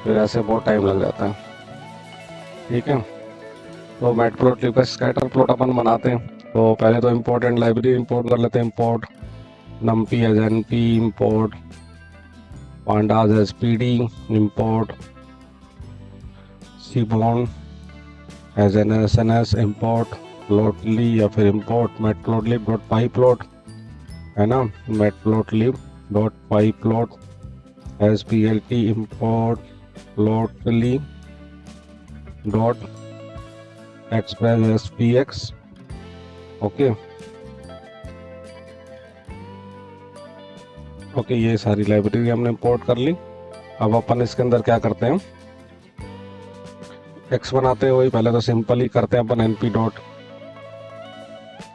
फिर ऐसे बहुत टाइम लग जाता है। ठीक है, तो मैटप्लोट्लिब का स्कैटर प्लॉट अपन बनाते हैं। तो पहले तो इम्पोर्टेंट लाइब्रेरी इंपोर्ट कर लेते हैं। Import numpy as np, import pandas as pd, import cbon as nsns, import plotly या फिर import matplotlib डॉट pyplot, है ना, matplotlib dot pyplot as plt, import plotly dot express as px। Okay okay, ये सारी library हमने import कर ली। अब अपन इसके अंदर क्या करते हैं, एक्स बनाते हैं। वही पहले तो सिंपल ही करते हैं अपन np डॉट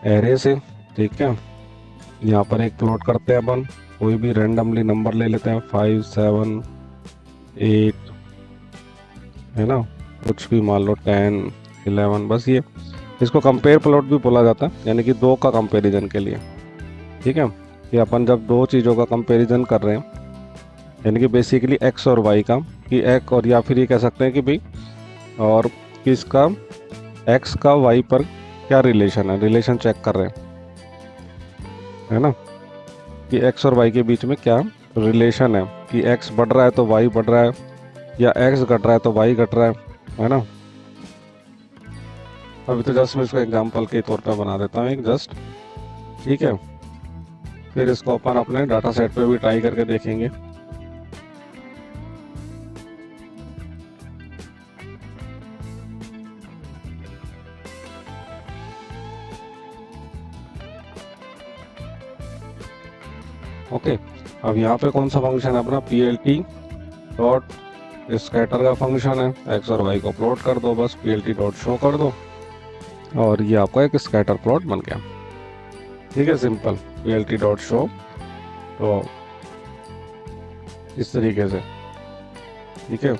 एरे से। ठीक है, यहाँ पर एक प्लॉट करते हैं अपन, कोई भी रैंडमली नंबर ले लेते हैं, 5 7 8, है ना, कुछ भी मान लो 10 11, बस ये। इसको कंपेयर प्लॉट भी बोला जाता है, यानी कि दो का कंपैरिजन के लिए। ठीक है, कि अपन जब दो चीज़ों का कंपैरिजन कर रहे हैं, यानी कि बेसिकली एक्स और वाई का, कि एक और या फिर ये कह सकते हैं कि भाई और किसका एक्स का वाई पर क्या रिलेशन है, रिलेशन चेक कर रहे हैं, है ना, कि एक्स और वाई के बीच में क्या रिलेशन है, कि एक्स बढ़ रहा है तो वाई बढ़ रहा है, या एक्स घट रहा है तो वाई घट रहा है ना। अभी तो जस्ट मैं इसको एग्जांपल के तौर पे बना देता हूँ एक जस्ट। ठीक है, फिर इसको अपन अपने डाटा सेट पे भी ट्राई करके देखेंगे। ओके, अब यहाँ पे कौन सा फंक्शन है अपना, P L T dot scatter का फंक्शन है। एक्स और वाई को प्लॉट कर दो, बस P L T dot show कर दो, और ये आपका एक स्कैटर प्लॉट बन गया। ठीक है, simple P L T dot show. तो इस तरीके से। ठीक है,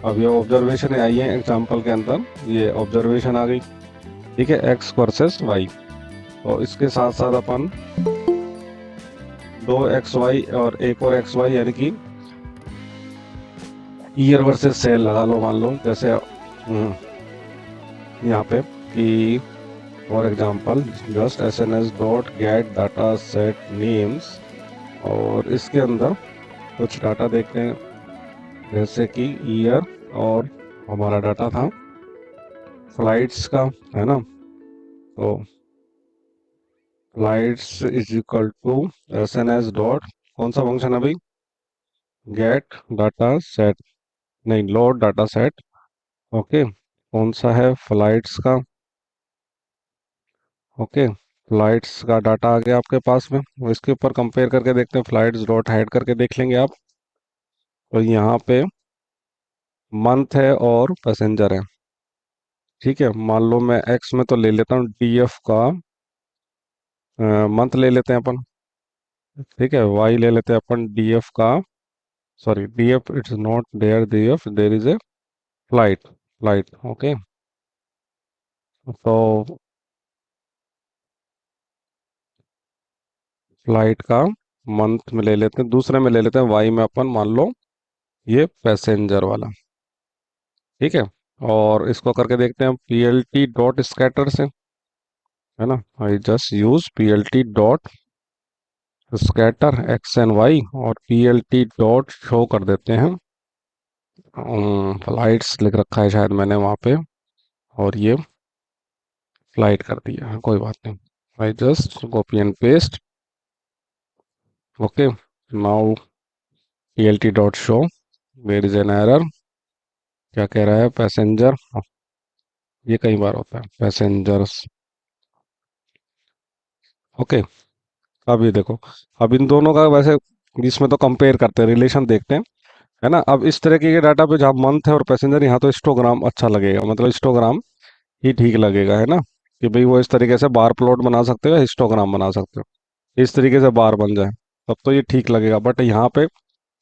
अब ये ऑब्जर्वेशन आई है एग्जाम्पल के अंदर, ये ऑब्जर्वेशन आ गई। ठीक है, एक्स वर्सेस वाई। तो इसके साथ साथ अपन दो एक्स वाई और एक और एक्स वाई, यानी कि ईयर वर्सेस सेल लगा लो, मान लो जैसे यहाँ पे कि for example just S N S dot get data set names, और इसके अंदर कुछ डाटा देखते हैं, जैसे कि ईयर, और हमारा डाटा था फ्लाइट्स का, है ना। तो flights is equal to S N S dot, कौन सा फंक्शन है भाई, गेट डाटा सेट, नहीं लोड डाटा सेट। ओके, कौन सा है, फ्लाइट्स का। ओके, फ्लाइट्स का डाटा आ गया आपके पास में, इसके ऊपर कंपेयर करके देखते हैं, फ्लाइट्स डॉट हाइड करके देख लेंगे आप। तो यहाँ पे मंथ है और पैसेंजर है। ठीक है, मान लो मैं एक्स में तो ले लेता हूँ डीएफ का, मंथ ले लेते हैं अपन। ठीक है, वाई ले लेते हैं अपन डीएफ का, sorry DF it's not there, DF there is a flight, flight. Okay, तो फ्लाइट का मंथ में ले लेते हैं, दूसरे में ले लेते हैं वाई में अपन, मान लो ये पैसेंजर वाला। ठीक है, और इसको करके देखते हैं P L T dot scatter से, है ना। I just use P L T dot scatter X and Y, और P L T dot show कर देते हैं, फ्लाइट्स लिख रखा है शायद मैंने वहाँ पे, और ये फ्लाइट कर दिया है, कोई बात नहीं। I just copy and paste. Okay, now P L T dot show, there is an error, क्या कह रहा है, पैसेंजर, ये कई बार होता है पैसेंजर्स। ओके, अब ये देखो, अब इन दोनों का वैसे इसमें तो कंपेयर करते हैं, रिलेशन देखते हैं, है ना। अब इस तरह के डाटा पे जहाँ मंथ है और पैसेंजर, यहाँ तो हिस्टोग्राम अच्छा लगेगा, मतलब हिस्टोग्राम ही ठीक लगेगा, है ना, कि भाई वो इस तरीके से बार प्लॉट बना सकते हो, हिस्टोग्राम बना सकते हो, इस तरीके से बार बन जाए तब तो ये ठीक लगेगा। बट यहाँ पे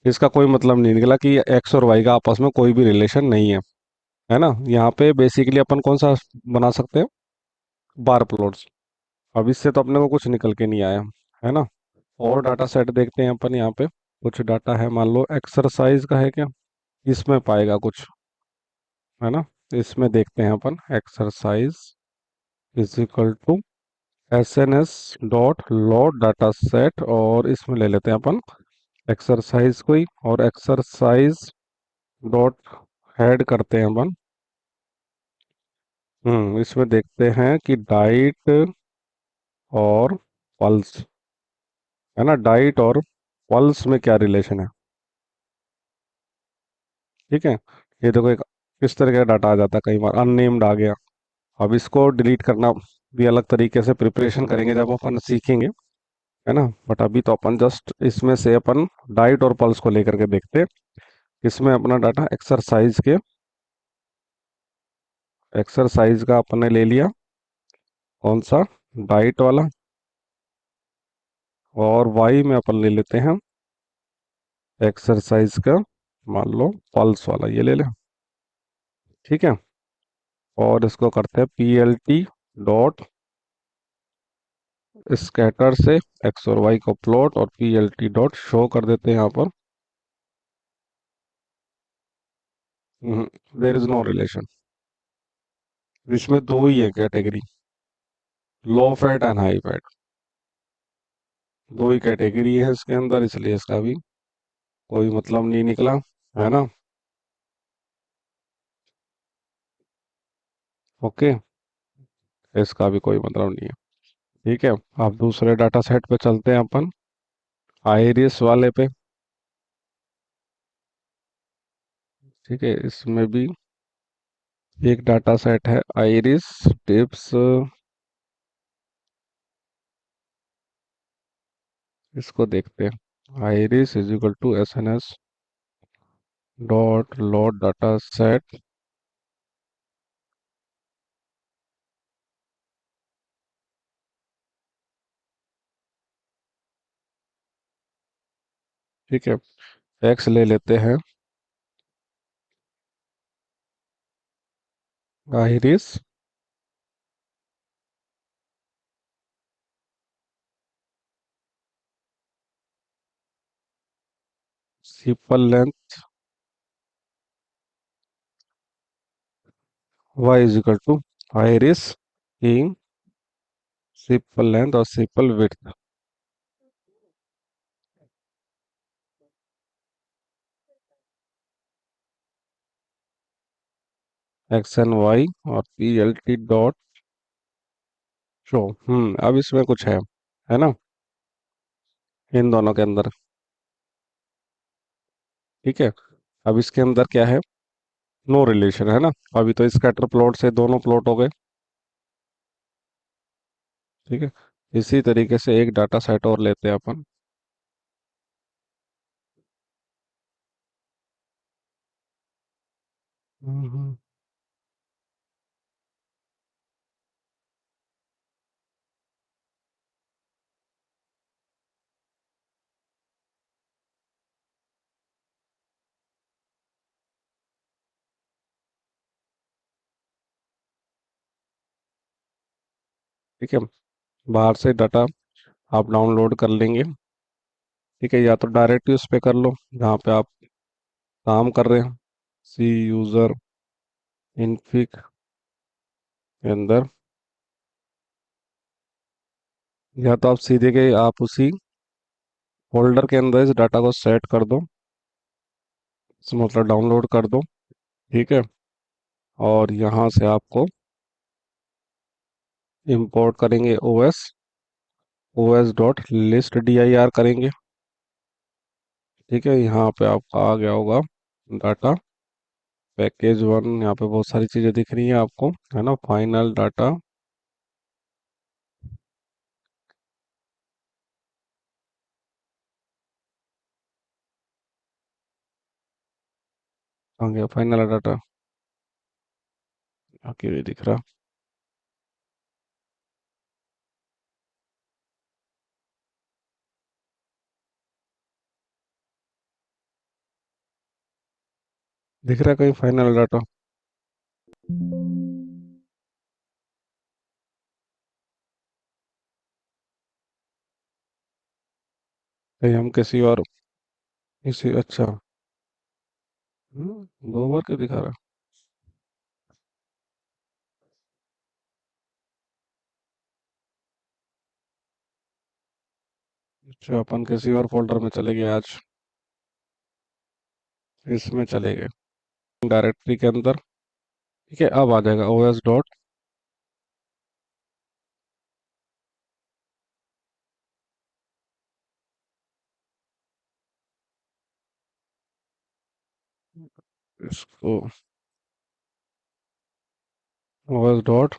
इसका कोई मतलब नहीं निकला कि एक्स और वाई का आपस में कोई भी रिलेशन नहीं है ना। यहाँ पे बेसिकली अपन कौन सा बना सकते हैं, बार प्लॉट्स। अब इससे तो अपने को कुछ निकल के नहीं आया, है ना। और डाटा सेट देखते हैं अपन, यहाँ पे कुछ डाटा है, मान लो एक्सरसाइज का है क्या, इसमें पाएगा कुछ, है ना। तो इसमें देखते हैं अपन exercise is equal to S N S dot load data set, और इसमें ले लेते हैं अपन एक्सरसाइज को ही, और एक्सरसाइज डॉट हेड करते हैं अपन। इसमें देखते हैं कि डाइट और पल्स, है ना, डाइट और पल्स में क्या रिलेशन है। ठीक है, ये देखो एक किस तरह का डाटा आ जाता है, कई बार अननेम्ड आ गया। अब इसको डिलीट करना भी अलग तरीके से प्रिपरेशन करेंगे जब अपन सीखेंगे, है ना। बट अभी तो अपन जस्ट इसमें से अपन डाइट और पल्स को लेकर के देखते हैं। इसमें अपना डाटा एक्सरसाइज के, एक्सरसाइज का अपन ने ले लिया, कौन सा, डाइट वाला, और वाई में अपन ले लेते हैं एक्सरसाइज का, मान लो पल्स वाला ये ले लें। ठीक है, और इसको करते हैं P L T dot scatter से एक्स और वाई को प्लॉट, और P L T dot show कर देते हैं यहाँ पर। देर इज नो रिलेशन, इसमें दो ही है category, low fat and high fat, दो ही कैटेगरी है इसके अंदर, इसलिए इसका भी कोई मतलब नहीं निकला, है ना। ओके, इसका भी कोई मतलब नहीं है। ठीक है, अब दूसरे डाटा सेट पे चलते हैं अपन, आइरिस वाले पे। ठीक है, इसमें भी एक डाटा सेट है आइरिस टिप्स, इसको देखते हैं, iris is equal to S N S dot load data set. ठीक है, एक्स ले लेते हैं, iris sepal length, Y is equal to iris in sepal length और sepal width, X and Y और P L T dot show. अब इसमें कुछ है ना, इन दोनों के अंदर। ठीक है, अब इसके अंदर क्या है, नो रिलेशन, है ना। अभी तो स्कैटर प्लॉट से दोनों प्लॉट हो गए। ठीक है, इसी तरीके से एक डाटा सेट और लेते हैं अपन। हम्म, ठीक है, बाहर से डाटा आप डाउनलोड कर लेंगे। ठीक है, या तो डायरेक्ट यूज पे कर लो जहाँ पे आप काम कर रहे हैं, सी यूजर इनफिक के अंदर, या तो आप सीधे के आप उसी फोल्डर के अंदर इस डाटा को सेट कर दो, मतलब डाउनलोड कर दो। ठीक है, और यहाँ से आपको इंपोर्ट करेंगे OS, OS dot list D I R करेंगे। ठीक है, यहाँ पे आपका आ गया होगा डाटा पैकेज वन, यहाँ पे बहुत सारी चीज़ें दिख रही हैं आपको, है ना, फाइनल डाटा आ गया, फाइनल डाटा आके नहीं दिख रहा। दिख रहा है कहीं फाइनल डाटा? कहीं हम किसी और, इसी, अच्छा, दो बार क्यों दिखा रहा है? अच्छा, अपन किसी और फोल्डर में चले गए आज। इसमें चले गए डायरेक्टरी के अंदर। ठीक है, अब आ जाएगा os डॉट। इसको os डॉट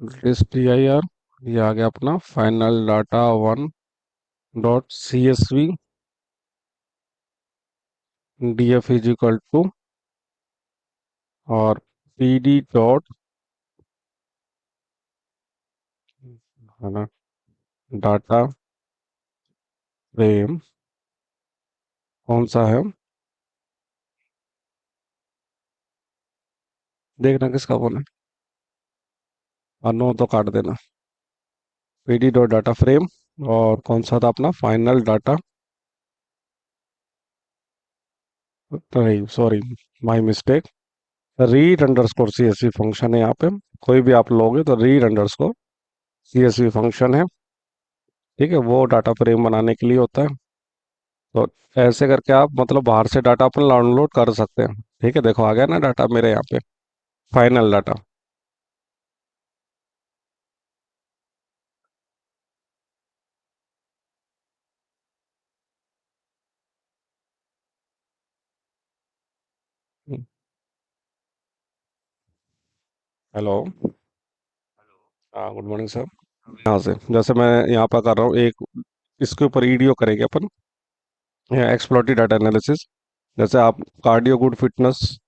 dir। ये आ गया अपना final data one dot C S V D F is equal to और पी डी डॉट है ना डाटा फ्रेम कौन सा है देखना किसका बोला। और नो तो काट देना। P D dot data frame और कौन सा था अपना फाइनल डाटा। नहीं sorry, my mistake. Read underscore C S V function है यहाँ पे। कोई भी आप लोगे तो read underscore C S V function है। ठीक है, वो डाटा फ्रेम बनाने के लिए होता है। तो ऐसे करके आप मतलब बाहर से डाटा अपन डाउनलोड कर सकते हैं। ठीक है, देखो आ गया ना डाटा मेरे यहाँ पे फाइनल डाटा। हेलो। हाँ, गुड मॉर्निंग सर। यहाँ से जैसे मैं यहाँ पर कर रहा हूँ एक, इसके ऊपर ईडीओ करेंगे अपन, एक्सप्लोरेटरी डाटा एनालिसिस। जैसे आप कार्डियो गुड फिटनेस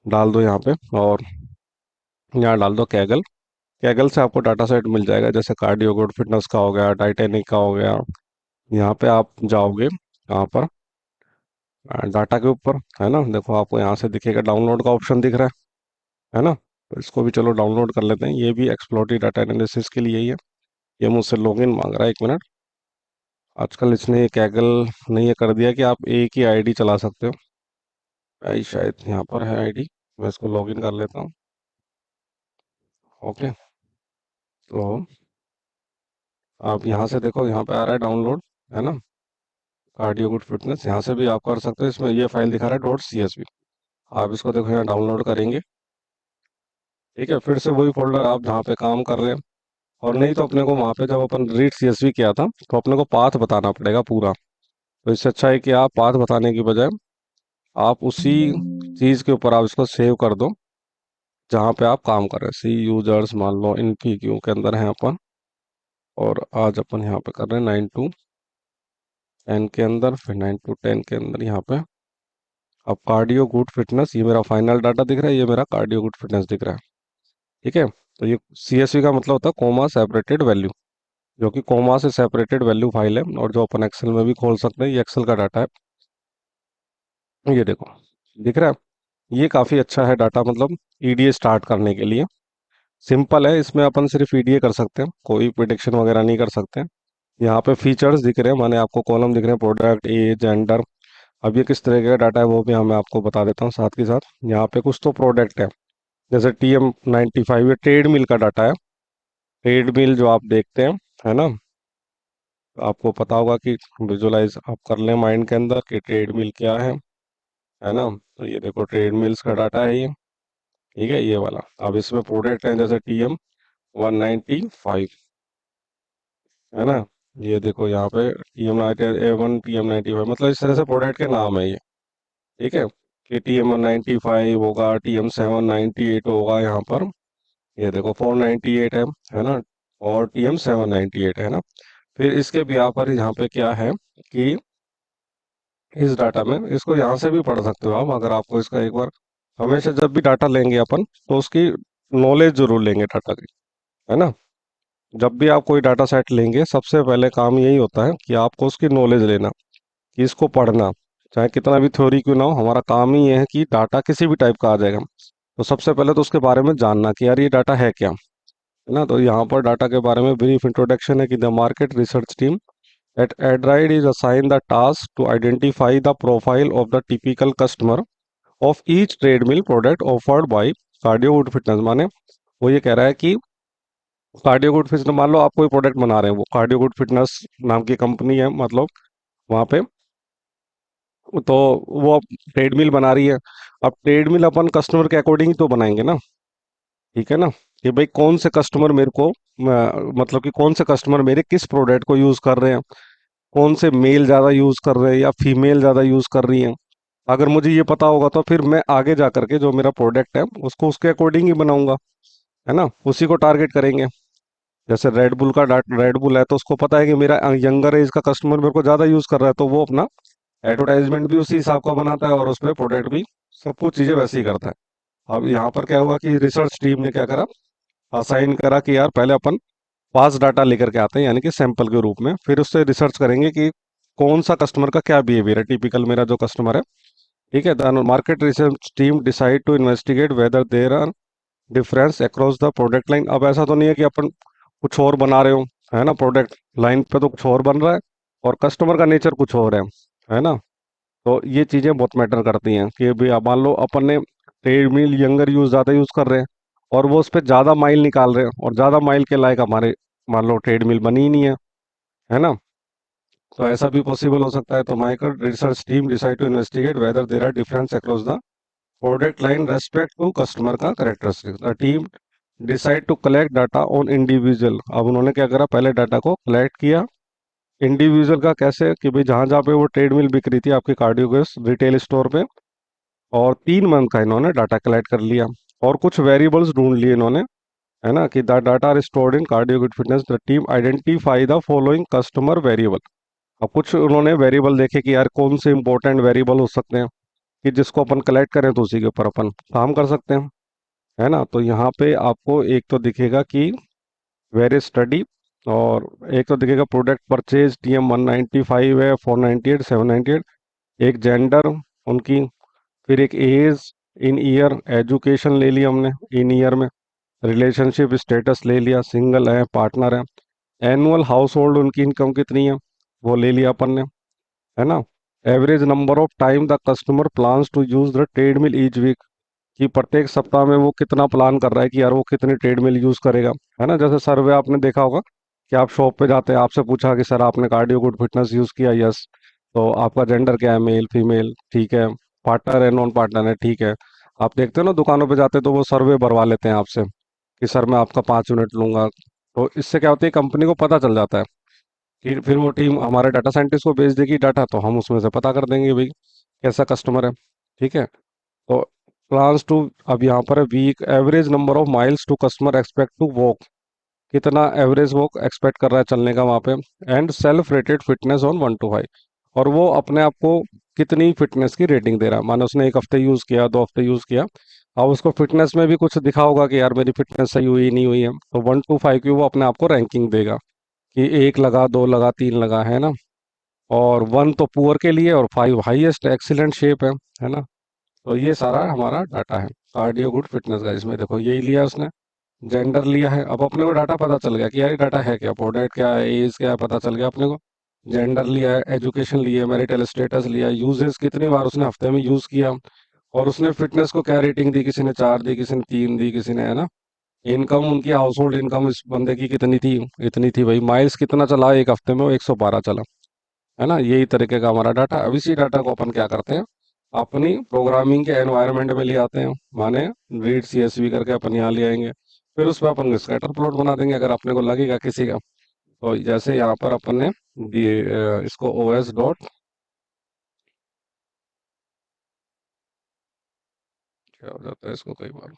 डाल दो यहाँ पे और यहाँ डाल दो कैगल। कैगल से आपको डाटा सेट मिल जाएगा, जैसे कार्डियो गुड फिटनेस का हो गया, टाइटेनिक का हो गया। यहाँ पे आप जाओगे यहाँ पर डाटा के ऊपर, है ना, देखो आपको यहाँ से दिखेगा डाउनलोड का ऑप्शन दिख रहा है ना। तो इसको भी चलो डाउनलोड कर लेते हैं, ये भी एक्सप्लोरेटरी डाटा एनालिसिस के लिए ही है। ये मुझसे लॉगिन मांग रहा है, एक मिनट। आजकल इसने ये कैगल ने ये कर दिया कि आप एक ही आईडी चला सकते हो। आई शायद यहाँ पर है आईडी, मैं इसको लॉगिन कर लेता हूँ। ओके, तो आप यहाँ से देखो, यहाँ पे आ रहा है डाउनलोड, है ना, कार्डियो गुड फिटनेस। यहाँ से भी आप कर सकते हो, इसमें ये फाइल दिखा रहा है डॉट सी एस वी। आप इसको देखो यहाँ डाउनलोड करेंगे। ठीक है, फिर से वही फोल्डर आप जहाँ पे काम कर रहे हैं। और नहीं तो अपने को वहाँ पे जब अपन रीड सी एस वी किया था तो अपने को पाथ बताना पड़ेगा पूरा। तो इससे अच्छा है कि आप पाथ बताने की बजाय आप उसी चीज़ के ऊपर आप इसको सेव कर दो जहाँ पे आप काम कर रहे हैं। सी यूजर्स मान लो इन पी क्यू के अंदर हैं अपन, और आज अपन यहाँ पे कर रहे हैं 9 to 10 के अंदर, फिर 9 to 10 के अंदर यहाँ पे। अब कार्डियो गुड फिटनेस, ये मेरा फाइनल डाटा दिख रहा है, ये मेरा कार्डियो गुड फिटनेस दिख रहा है। ठीक है, तो ये सी एस वी का मतलब होता है कोमा सेपरेटेड वैल्यू, जो कि कोमा से सेपरेटेड वैल्यू फाइल है और जो अपन एक्सेल में भी खोल सकते हैं। ये एक्सेल का डाटा है, ये देखो दिख रहा है। ये काफ़ी अच्छा है डाटा, मतलब ईडीए स्टार्ट करने के लिए सिंपल है। इसमें अपन सिर्फ ईडीए कर सकते हैं, कोई प्रिडिक्शन वगैरह नहीं कर सकते। यहाँ पे फीचर्स दिख रहे हैं, माने आपको कॉलम दिख रहे हैं, प्रोडक्ट, एज, जेंडर। अब ये किस तरह का डाटा है वो भी मैं आपको बता देता हूँ साथ के साथ। यहाँ पे कुछ तो प्रोडक्ट है, जैसे TM95, ये ट्रेड मिल का डाटा है। ट्रेड मिल जो आप देखते हैं, है ना, आपको पता होगा कि विजुलाइज आप कर लें माइंड के अंदर कि ट्रेड मिल क्या है ना। तो ये देखो ट्रेड मिल्स का डाटा है ये। ठीक है, ये वाला। अब इसमें प्रोडक्ट है जैसे TM195, है ना। ये देखो यहाँ पे TM91, TM95, मतलब इस तरह से प्रोडक्ट के नाम है ये। ठीक है, कि TM195 होगा, TM798 होगा यहाँ पर। ये देखो 498 है ना, और TM798 है ना। फिर इसके यहाँ पर यहाँ पे क्या है कि इस डाटा में इसको यहाँ से भी पढ़ सकते हो आप, अगर आपको इसका एक बार। हमेशा जब भी डाटा लेंगे अपन तो उसकी नॉलेज जरूर लेंगे डाटा की, है ना। जब भी आप कोई डाटा सेट लेंगे सबसे पहले काम यही होता है कि आपको उसकी नॉलेज लेना, कि इसको पढ़ना। चाहे कितना भी थ्योरी क्यों ना हो, हमारा काम ही ये है कि डाटा किसी भी टाइप का आ जाएगा तो सबसे पहले तो उसके बारे में जानना कि यार ये डाटा है क्या, है ना। तो यहाँ पर डाटा के बारे में ब्रीफ इंट्रोडक्शन है कि the market research team At Adride is assigned the task to identify the profile of the typical customer of each treadmill product offered by Cardio Good Fitness। माने वो ये कह रहा है कि कार्डियो गुड फिटनेस, मान लो आप कोई प्रोडक्ट बना रहे हैं, वो कार्डियो गुड फिटनेस नाम की कंपनी है, मतलब वहाँ पे तो वो ट्रेडमिल बना रही है। अब ट्रेडमिल अपन कस्टमर के अकॉर्डिंग तो बनाएंगे ना, ठीक है ना, कि भाई कौन से कस्टमर मेरे को मतलब कि कौन से कस्टमर मेरे किस प्रोडक्ट को यूज़ कर रहे हैं, कौन से मेल ज़्यादा यूज़ कर रहे हैं या फीमेल ज़्यादा यूज़ कर रही हैं। अगर मुझे ये पता होगा तो फिर मैं आगे जा करके जो मेरा प्रोडक्ट है उसको उसके अकॉर्डिंग ही बनाऊंगा, है ना, उसी को टारगेट करेंगे। जैसे रेड बुल का रेड बुल है तो उसको पता है कि मेरा यंगर एज का कस्टमर मेरे को ज़्यादा यूज़ कर रहा है, तो वो अपना एडवर्टाइजमेंट भी उसी हिसाब का बनाता है और उसमें प्रोडक्ट भी सब कुछ चीज़ें वैसे ही करता है। अब यहाँ पर क्या हुआ कि रिसर्च टीम ने क्या करा, असाइन करा कि यार पहले अपन पास डाटा लेकर के आते हैं, यानी कि सैंपल के रूप में, फिर उससे रिसर्च करेंगे कि कौन सा कस्टमर का क्या बिहेवियर है, टिपिकल मेरा जो कस्टमर है। ठीक है, the market research team decide to investigate whether there are difference across the product line. अब ऐसा तो नहीं है कि अपन कुछ और बना रहे हो, है ना, प्रोडक्ट लाइन पे तो कुछ और बन रहा है और कस्टमर का नेचर कुछ और है ना। तो ये चीज़ें बहुत मैटर करती हैं कि भाई अब मान लो अपन ने ट्रेडमिल यंगर यूज़ ज़्यादा यूज़ कर रहे हैं और वो उस पर ज़्यादा माइल निकाल रहे हैं और ज़्यादा माइल के लायक हमारे मान लो ट्रेडमिल बनी ही नहीं है ना। तो ऐसा भी पॉसिबल हो सकता है। तो Michael research team decide to investigate whether there are difference across the product line respect to customer का characteristics. The team decide to collect data on individual. अब उन्होंने क्या करा, पहले डाटा को कलेक्ट किया इंडिविजुअल का, कैसे कि भाई जहाँ जहाँ पे वो ट्रेडमिल बिक रही थी आपके कार्डियो के रिटेल स्टोर पे, और 3 मंथ का इन्होंने डाटा कलेक्ट कर लिया और कुछ वेरिएबल्स ढूंढ लिए इन्होंने, है ना, कि the data are stored in cardio good fitness. The team identify the following customer variable. अब कुछ उन्होंने वेरिएबल देखे कि यार कौन से इंपॉर्टेंट वेरिएबल हो सकते हैं कि जिसको अपन कलेक्ट करें तो उसी के ऊपर अपन काम कर सकते हैं, है ना। तो यहाँ पे आपको एक तो दिखेगा कि वेरी स्टडी, और एक तो दिखेगा प्रोडक्ट परचेज TM 195 है, 498, 798, एक जेंडर उनकी, फिर एक एज इन ईयर, एजुकेशन ले लिया हमने इन ईयर में, रिलेशनशिप स्टेटस ले लिया, सिंगल है पार्टनर है, एनुअल हाउस होल्ड उनकी इनकम कितनी है वो ले लिया अपन ने, है ना। Average number of time the customer plans to use the treadmill each week, कि प्रत्येक सप्ताह में वो कितना प्लान कर रहा है कि यार वो कितनी ट्रेडमिल यूज करेगा, है ना। जैसे सर्वे आपने देखा होगा कि आप शॉप पे जाते हैं, आपसे पूछा कि सर आपने कार्डियो गुड फिटनेस यूज किया, यस, तो आपका जेंडर क्या है, मेल फीमेल, ठीक है, पार्टनर है नॉन पार्टनर है, ठीक है। आप देखते हो ना दुकानों पे जाते तो वो सर्वे भरवा लेते हैं आपसे कि सर मैं आपका 5 मिनट लूंगा। तो इससे क्या होता है, कंपनी को पता चल जाता है फिर वो टीम हमारे डाटा साइंटिस्ट को भेज देगी डाटा, तो हम उसमें से पता कर देंगे भाई कैसा कस्टमर है। ठीक है, तो प्लान्स टू, अब यहाँ पर है week average number of miles to customer expect to walk, कितना एवरेज वॉक एक्सपेक्ट कर रहा है चलने का वहाँ पे, and self rated fitness on 1 to 5, और वो अपने आप को कितनी फिटनेस की रेटिंग दे रहा है। मानो उसने 1 हफ्ते यूज़ किया, 2 हफ्ते यूज़ किया, अब उसको फिटनेस में भी कुछ दिखा होगा कि यार मेरी फिटनेस सही हुई नहीं हुई है, तो 1 to 5 की वो अपने आप को रैंकिंग देगा कि 1 लगा, 2 लगा, 3 लगा, है ना। और 1 तो पुअर के लिए और 5 हाईएस्ट एक्सीलेंट शेप है ना। तो ये सारा हमारा डाटा है कार्डियो गुड फिटनेस का। इसमें देखो यही लिया उसने, जेंडर लिया है। अब अपने को डाटा पता चल गया कि यार ये डाटा है क्या, प्रोडक्ट क्या है, एज क्या है, पता चल गया अपने को। जेंडर लिया है, एजुकेशन लिया है, मैरिटल स्टेटस लिया, यूजेस कितनी बार उसने हफ्ते में यूज किया, और उसने फिटनेस को क्या रेटिंग दी, किसी ने 4 दी, किसी ने 3 दी, किसी ने, है ना। इनकम, उनकी हाउस होल्ड इनकम इस बंदे की कितनी थी, इतनी थी भाई। माइल्स कितना चला 1 हफ्ते में, वो 112 चला, है ना। यही तरीके का हमारा डाटा। अब इसी डाटा को अपन क्या करते हैं, अपनी प्रोग्रामिंग के एनवायरनमेंट में ले आते हैं, माने रीड CSV करके अपन यहाँ ले आएंगे, फिर उस पर अपन स्कैटर प्लॉट बना देंगे अगर अपने को लगेगा किसी का। तो जैसे यहाँ पर अपन ने इसको OS डॉट, क्या हो जाता है इसको कई बार,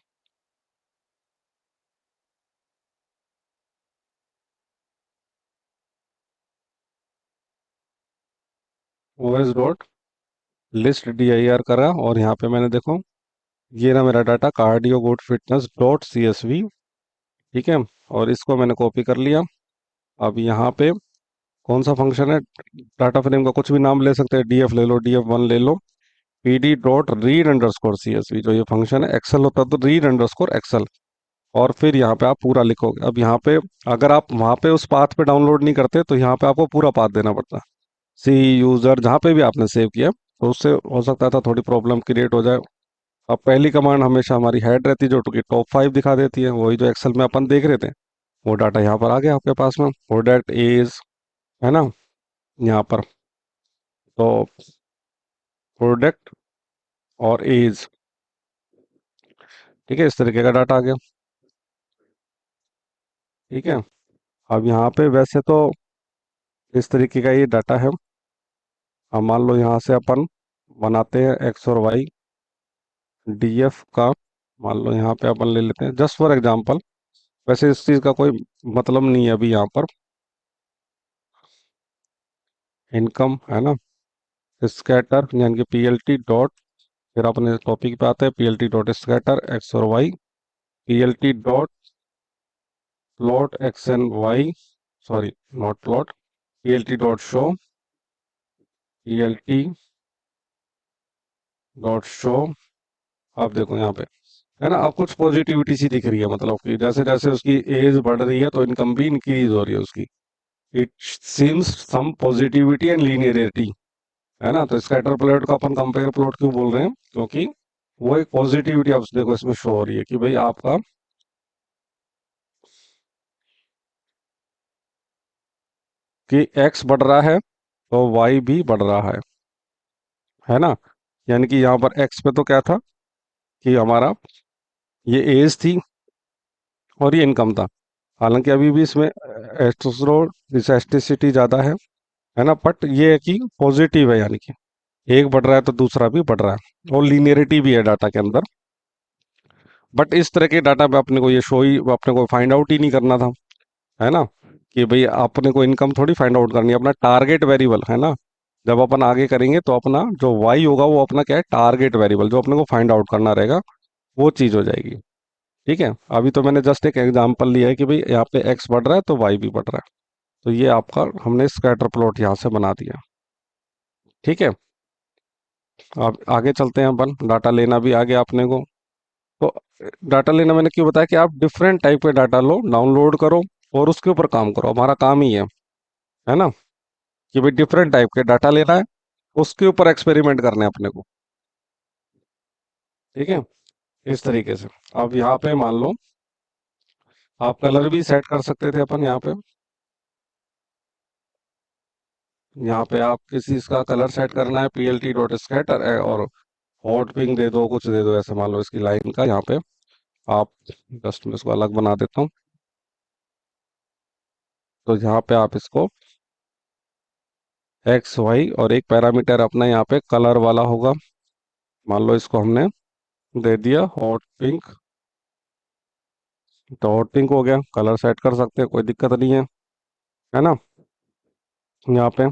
OS डॉट लिस्ट DIR करा, और यहाँ पे मैंने देखो ये ना मेरा data cardio good fitness dot CSV, ठीक है, और इसको मैंने कॉपी कर लिया। अब यहाँ पे कौन सा फंक्शन है, डाटा फ्रेम का कुछ भी नाम ले सकते हैं, DF ले लो, DF1 ले लो, PD dot read underscore CSV, जो ये फंक्शन है, एक्सेल होता तो रीड अंडरस्कोर एक्सेल, और फिर यहाँ पे आप पूरा लिखोगे। अब यहाँ पे अगर आप वहाँ पे उस पाथ पे डाउनलोड नहीं करते तो यहाँ पे आपको पूरा पाथ देना पड़ता है। सी यूजर जहाँ पे भी आपने सेव किया, तो उससे हो सकता था थोड़ी प्रॉब्लम क्रिएट हो जाए। अब पहली कमांड हमेशा हमारी हेड रहती है, जो कि टॉप 5 दिखा देती है, वही जो एक्सेल में अपन देख रहे थे, वो डाटा यहाँ पर आ गया आपके पास में। प्रोडक्ट एज, है ना, यहाँ पर तो प्रोडक्ट और एज, ठीक है, इस तरीके का डाटा आ गया। ठीक है, अब यहाँ पे वैसे तो इस तरीके का ये डाटा है। अब मान लो यहाँ से अपन बनाते हैं एक्स और वाई डीएफ का। मान लो यहाँ पे अपन ले लेते हैं जस्ट फॉर एग्जांपल, वैसे इस चीज़ का कोई मतलब नहीं है अभी यहाँ पर। इनकम, है ना, स्कैटर यानी कि पीएलटी डॉट, फिर अपने टॉपिक पे आते हैं, पीएलटी डॉट स्कैटर एक्स और Y, PLT dot plot X and Y, sorry not plot, PLT dot show, PLT dot show. आप देखो यहाँ पे, है ना, अब कुछ पॉजिटिविटी सी दिख रही है, मतलब कि जैसे जैसे उसकी एज बढ़ रही है तो इनकम भी इंक्रीज हो रही है उसकी। It seems some positivity and linearity, है ना। तो स्कैटर प्लॉट को अपन कंपेयर प्लॉट क्यों बोल रहे हैं, क्योंकि वो एक पॉजिटिविटी आप देखो इसमें शो हो रही है कि भाई आपका कि एक्स बढ़ रहा है तो वाई भी बढ़ रहा है ना। यानी कि यहाँ पर एक्स पे तो क्या था कि हमारा ये एज थी और ये इनकम था। हालांकि अभी भी इसमें एस्टेरोस्टेरोन डिसएस्टिसिटी ज़्यादा है ना, बट ये है कि पॉजिटिव है, यानी कि एक बढ़ रहा है तो दूसरा भी बढ़ रहा है, और लीनियरिटी भी है डाटा के अंदर। बट इस तरह के डाटा पे अपने को ये शो ही, अपने को फाइंड आउट ही नहीं करना था, है ना, कि भाई अपने को इनकम थोड़ी फाइंड आउट करनी है, अपना टारगेट वेरिएबल, है ना। जब अपन आगे करेंगे तो अपना जो वाई होगा वो अपना क्या है, टारगेट वेरिएबल, जो अपने को फाइंड आउट करना रहेगा, वो चीज़ हो जाएगी। ठीक है, अभी तो मैंने जस्ट एक एग्जांपल लिया है कि भाई यहाँ पे एक्स बढ़ रहा है तो वाई भी बढ़ रहा है। तो ये आपका हमने स्कैटर प्लॉट यहाँ से बना दिया। ठीक है, अब आगे चलते हैं अपन, डाटा लेना भी आ गया अपने को। तो डाटा लेना मैंने क्यों बताया कि आप डिफरेंट टाइप के डाटा लो, डाउनलोड करो और उसके ऊपर काम करो, हमारा काम ही है ना, कि भाई डिफरेंट टाइप के डाटा लेना है, उसके ऊपर एक्सपेरिमेंट करने हैं अपने को। ठीक है, इस तरीके से। अब यहाँ पे मान लो आप कलर भी सेट कर सकते थे अपन यहाँ पे। यहाँ पे आप किसी इसका कलर सेट करना है, पीएलटी डॉट स्कैटर, और हॉट पिंक दे दो, कुछ दे दो ऐसे, मान लो इसकी लाइन का यहाँ पे आप, जस्ट मैं इसको अलग बना देता हूँ। तो यहाँ पे आप इसको एक्स वाई और एक पैरामीटर अपना यहाँ पे कलर वाला होगा, मान लो इसको हमने दे दिया हॉट पिंक। तो हॉट पिंक हो गया, कलर सेट कर सकते हैं, कोई दिक्कत नहीं है ना। यहाँ पे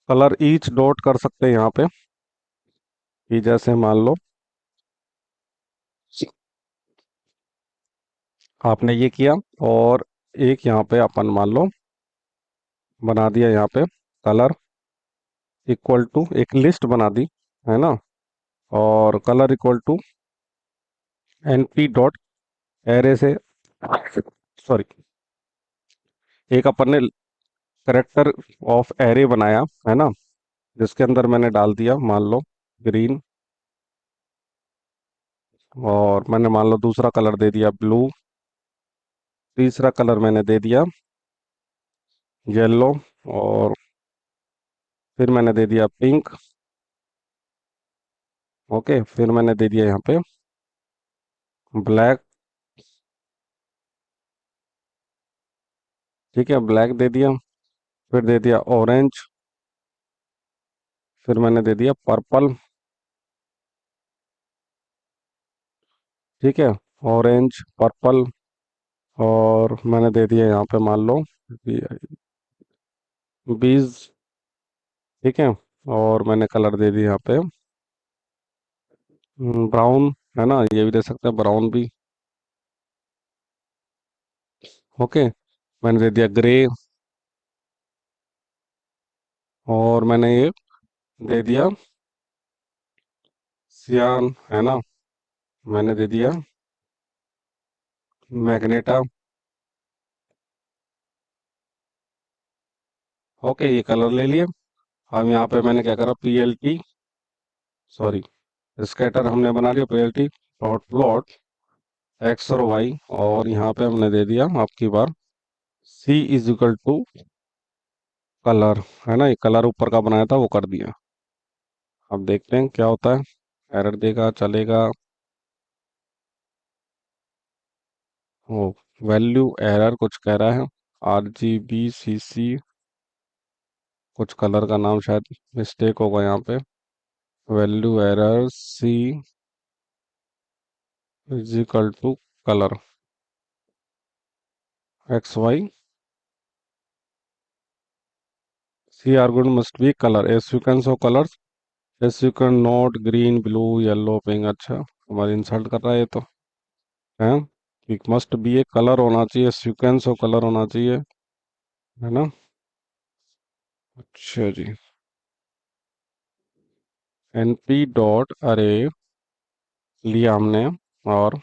कलर ईच डॉट कर सकते हैं यहाँ पे, कि जैसे मान लो आपने ये किया, और एक यहाँ पे अपन मान लो बना दिया यहाँ पे कलर इक्वल टू, एक लिस्ट बना दी, है ना, और colour equal to NP dot array से, सॉरी, एक अपन ने करेक्टर ऑफ एरे बनाया, है ना, जिसके अंदर मैंने डाल दिया मान लो ग्रीन, और मैंने मान लो दूसरा कलर दे दिया ब्लू, तीसरा कलर मैंने दे दिया येलो, और फिर मैंने दे दिया पिंक। ओके, फिर मैंने दे दिया यहाँ पे ब्लैक। ठीक है, ब्लैक दे दिया, फिर दे दिया ऑरेंज, फिर मैंने दे दिया पर्पल। ठीक है, ऑरेंज, पर्पल, और मैंने दे दिया यहाँ पे मान लो बीज। ठीक है, और मैंने कलर दे दिया यहाँ पे ब्राउन, है ना, ये भी दे सकते हैं ब्राउन भी। ओके, मैंने दे दिया ग्रे, और मैंने ये दे दिया सियान, है ना, मैंने दे दिया मैग्नेटा। ओके, ये कलर ले लिए। अब यहाँ पे मैंने क्या करा, पीएलटी, सॉरी, स्कैटर हमने बना लिया, पीएलटी प्लॉट प्लॉट एक्स और वाई, और यहाँ पे हमने दे दिया आपकी बार सी इज इक्वल टू कलर, है ना, ये कलर ऊपर का बनाया था वो कर दिया। अब देखते हैं क्या होता है, एरर देगा चलेगा। ओ, वैल्यू एरर कुछ कह रहा है, RGBCC, कुछ कलर का नाम शायद मिस्टेक होगा यहाँ पे। Value error C is equal to colour X Y, C argument must be colour, a sequence of colours, a sequence not green blue yellow pink. अच्छा, हमारी इंसल्ट कर रहा है ये तो, है, मस्ट बी ए कलर होना चाहिए, सीक्वेंस ऑफ कलर होना चाहिए, है ना। अच्छा जी, np डॉट अरे लिया हमने, और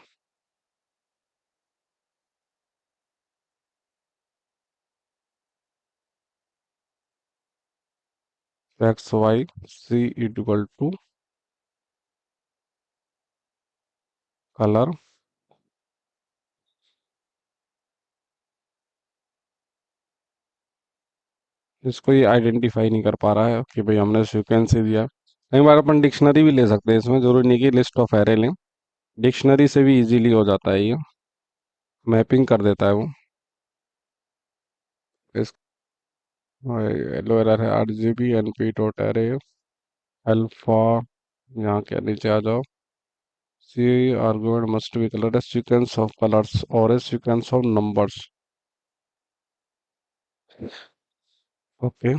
X Y C equal to colour. इसको ये आइडेंटिफाई नहीं कर पा रहा है कि भाई हमने सीक्वेंस ही दिया। कई बार अपन डिक्शनरी भी ले सकते हैं इसमें, जरूरी नहीं कि लिस्ट ऑफ एरे लें, डिक्शनरी से भी इजीली हो जाता है ये, मैपिंग कर देता है वो। इस येलो एरर है, 8 GB np dot array alpha, यहाँ के नीचे आ जाओ, C argument must be colour, a sequence of colours और a sequence of numbers. Okay,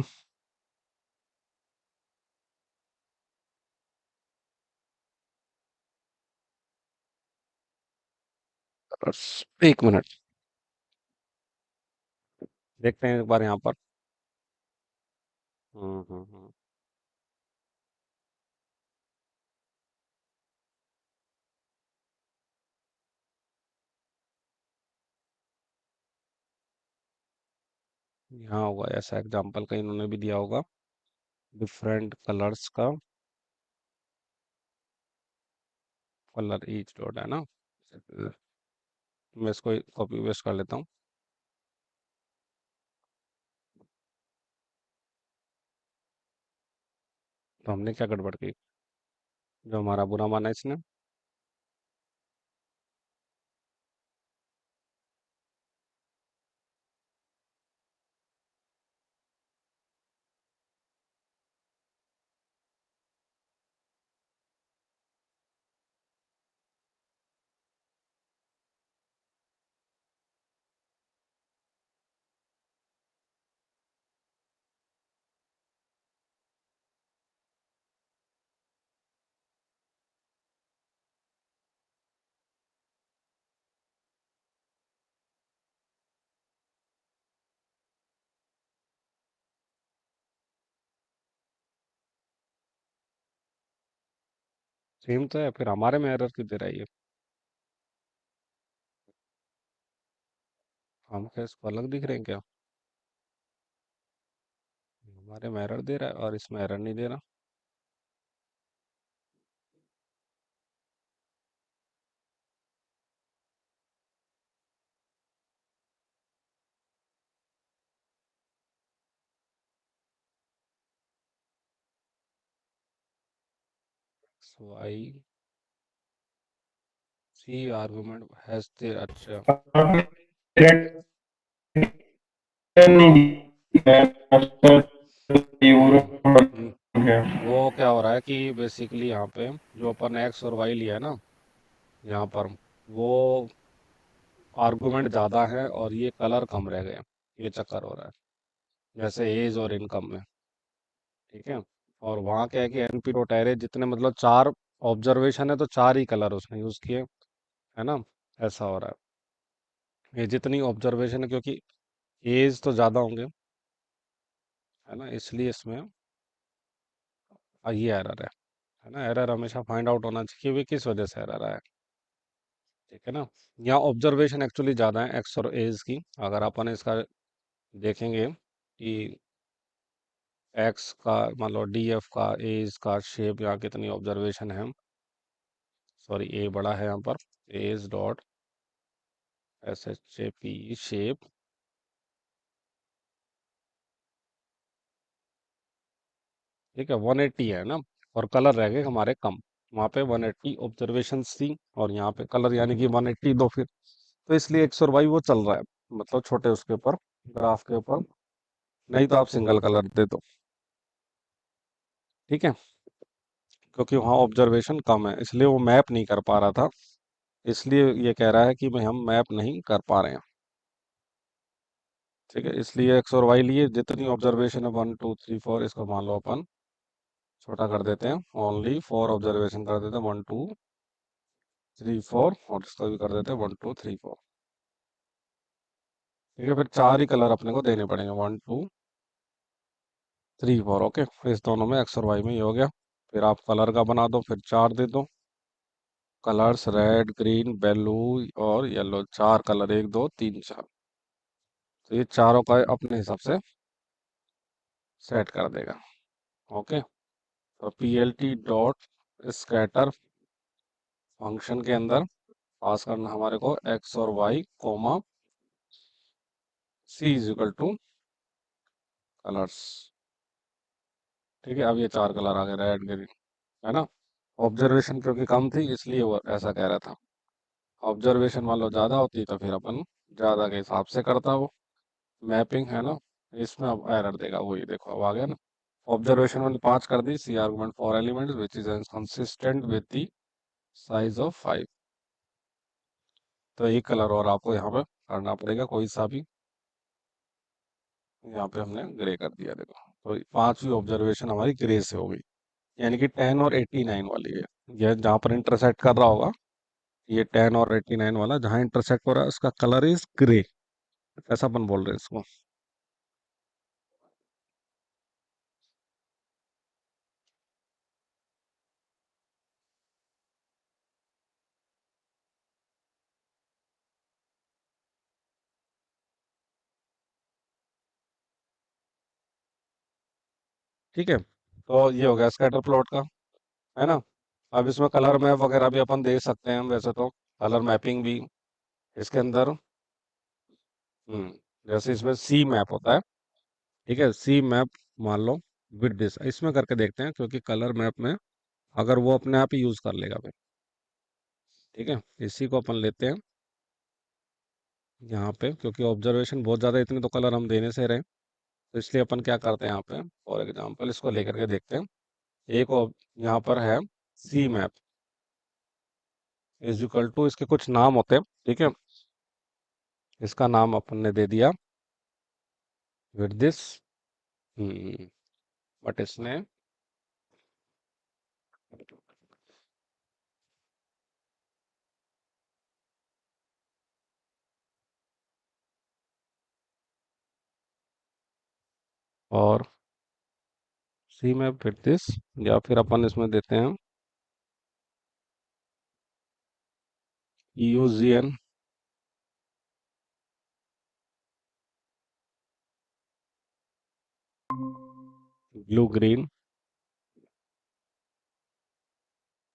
एक मिनट, देखते हैं एक बार यहाँ पर। हम्म। यहाँ होगा ऐसा एग्जांपल कहीं इन्होंने भी दिया होगा, डिफरेंट कलर्स का कलर ईच डॉट, है ना। मैं इसको कॉपी पेस्ट कर लेता हूँ। तो हमने क्या गड़बड़ की, जो हमारा बुरा माना इसने। सेम तो है, फिर हमारे में एरर क्यों दे रहा है ये। हम क्या इसको अलग दिख रहे हैं क्या, हमारे में एरर दे रहा है और इसमें एरर नहीं दे रहा। वाई सी आर्गुमेंट हैज दे, अच्छा। हम्म, वो क्या हो रहा है कि बेसिकली यहाँ पे जो अपन एक्स और वाई लिया है ना, यहाँ पर वो आर्गुमेंट ज़्यादा है और ये कलर कम रह गए, ये चक्कर हो रहा है, जैसे एज और इनकम में। ठीक है, और वहाँ क्या है कि एनपी डॉट अरे जितने मतलब चार ऑब्जर्वेशन है तो चार ही कलर उसने यूज़ किए, है ना, ऐसा हो रहा है। ये जितनी ऑब्जर्वेशन है, क्योंकि एज तो ज़्यादा होंगे, है ना, इसलिए इसमें ये एरर है ना। एरर हमेशा फाइंड आउट होना चाहिए कि भी किस वजह से एरर आया। ठीक है ना। यहाँ ऑब्जर्वेशन एक्चुअली ज़्यादा है एक्स और एज की। अगर अपन इसका देखेंगे कि एक्स का मान लो डी एफ का एज का शेप, यहाँ कितनी ऑब्जर्वेशन है, सॉरी ए बड़ा है यहाँ पर, as dot S H A P shape, ठीक है 180 है ना, और कलर रह गए हमारे कम। वहाँ पे 180 ऑब्जर्वेशन थी और यहाँ पे कलर यानी कि 180 दो फिर, तो इसलिए एक्स और वाई वो चल रहा है, मतलब छोटे उसके ऊपर, ग्राफ के ऊपर। नहीं तो आप सिंगल कलर दे दो, ठीक है, क्योंकि वहाँ ऑब्जर्वेशन कम है इसलिए वो मैप नहीं कर पा रहा था, इसलिए ये कह रहा है कि भाई हम मैप नहीं कर पा रहे हैं। ठीक है, इसलिए एक्स और वाई लिए जितनी ऑब्जर्वेशन है 1 2 3 4, इसको मान लो अपन छोटा कर देते हैं, ओनली 4 ऑब्जर्वेशन कर देते हैं, 1 2 3 4, और इसका भी कर देते हैं 1 2 3 4। ठीक है, फिर चार ही कलर अपने को देने पड़ेंगे, 1 2 3 4। ओके, इस दोनों में एक्स और वाई में ही हो गया। फिर आप कलर का बना दो, फिर चार दे दो कलर्स, रेड ग्रीन ब्लू और येलो, चार कलर, 1 2 3 4। तो ये चारों का अपने हिसाब से सेट कर देगा। ओके, तो P L T dot scatter function के अंदर पास करना हमारे को एक्स और Y comma C is equal to colours. ठीक है, अब ये चार कलर आ गए, रेड ग्रीन, है ना। ऑब्जर्वेशन क्योंकि कम थी इसलिए वो ऐसा कह रहा था। ऑब्जर्वेशन मान लो ज़्यादा होती तो फिर अपन ज़्यादा के हिसाब से करता वो मैपिंग, है ना। इसमें अब एरर देगा, वही देखो अब आ गया ना। ऑब्जर्वेशन मैंने 5 कर दी, C argument 4 elements which is consistent with the size of 5। तो एक कलर और आपको यहाँ पे करना पड़ेगा कोई सा भी, यहाँ पे हमने ग्रे कर दिया देखो। तो पांचवी ऑब्जर्वेशन हमारी ग्रे से हो गई, यानी कि 10 और 89 वाली है। यह जहाँ पर इंटरसेक्ट कर रहा होगा, ये 10 और 89 वाला जहाँ इंटरसेक्ट हो रहा है उसका कलर इज ग्रे, ऐसा अपन बोल रहे हैं इसको। ठीक है, तो ये हो गया स्कैटर प्लॉट का, है ना। अब इसमें कलर मैप वगैरह भी अपन दे सकते हैं वैसे तो, कलर मैपिंग भी इसके अंदर। जैसे इसमें सी मैप होता है, ठीक है, सी मैप मान लो विद दिस, इसमें करके देखते हैं, क्योंकि कलर मैप में अगर वो अपने आप ही यूज कर लेगा फिर। ठीक है, इसी को अपन लेते हैं यहाँ पे, क्योंकि ऑब्जर्वेशन बहुत ज़्यादा, इतने तो कलर हम देने से रहे, तो इसलिए अपन क्या करते हैं यहाँ पे, फॉर एग्जाम्पल इसको लेकर के देखते हैं। एक यहाँ पर है सी मैप इज इक्वल टू, इसके कुछ नाम होते हैं, ठीक है, इसका नाम अपन ने दे दिया विद दिस, बट इसने और सी मैप विद दिस, या फिर अपन इसमें देते हैं यूजीएन ब्लू ग्रीन,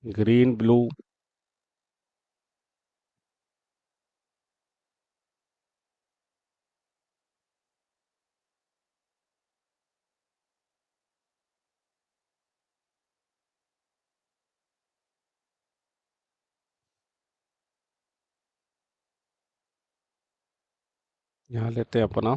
ग्रीन ब्लू, यहाँ लेते हैं अपना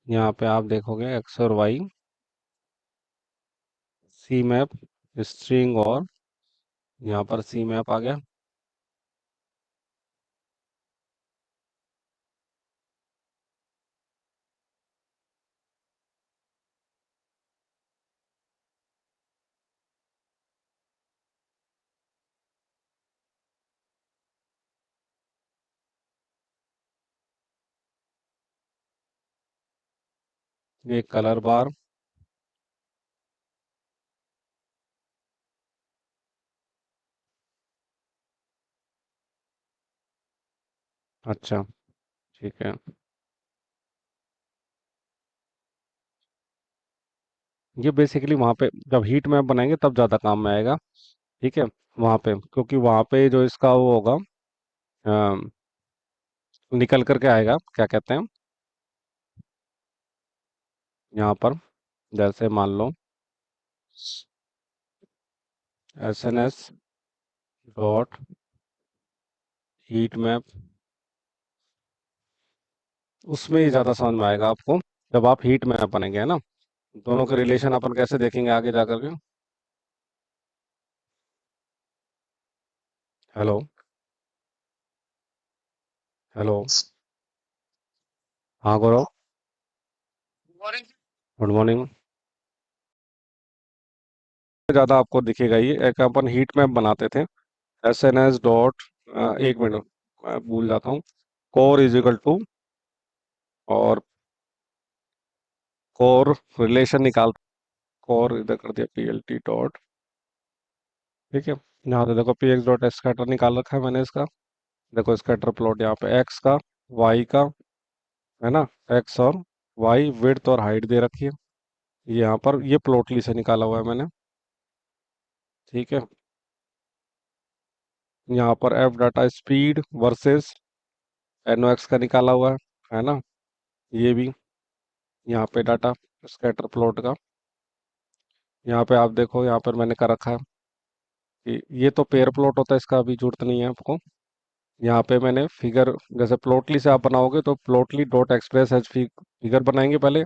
यहाँ पे आप देखोगे एक्स और वाई, सी मैप, स्ट्रिंग, और यहाँ पर सी मैप आ गया। ये कलर बार, अच्छा ठीक है। ये बेसिकली वहाँ पे जब हीट मैप बनाएंगे तब ज़्यादा काम में आएगा। ठीक है, वहाँ पे क्योंकि वहाँ पे जो इसका वो होगा, निकल करके आएगा, क्या कहते हैं, यहाँ पर जैसे मान लो SNS डॉट हीट मैप, उसमें ही ज़्यादा समझ में आएगा आपको जब आप हीट मैप बनेंगे, है ना। दोनों के रिलेशन अपन कैसे देखेंगे आगे जा करके। Hello, hello. हाँ गौरव, गुड मॉर्निंग। ज़्यादा आपको दिखेगा, ये एक अपन हीट मैप बनाते थे, SNS डॉट, एक मिनट मैं भूल जाता हूँ, कोर इज इक्वल टू, और कोर रिलेशन निकाल, कोर इधर कर दिया PLT डॉट, ठीक है। यहाँ पे देखो PX डॉट स्कैटर निकाल रखा है मैंने इसका। देखो स्कैटर प्लॉट यहाँ पे एक्स का, वाई का, है ना, एक्स और वाई, विड्थ और हाइट दे रखी है। यहाँ पर ये प्लॉटली से निकाला हुआ है मैंने, ठीक है। यहाँ पर F data speed versus NOx का निकाला हुआ है ना, ये भी यहाँ पे डाटा स्कैटर प्लॉट का। यहाँ पे आप देखो, यहाँ पर मैंने कर रखा है कि ये तो पेयर प्लॉट होता है, इसका अभी जरूरत नहीं है आपको। यहाँ पे मैंने फिगर, जैसे प्लॉटली से आप बनाओगे तो plotly dot express as figure बनाएंगे पहले,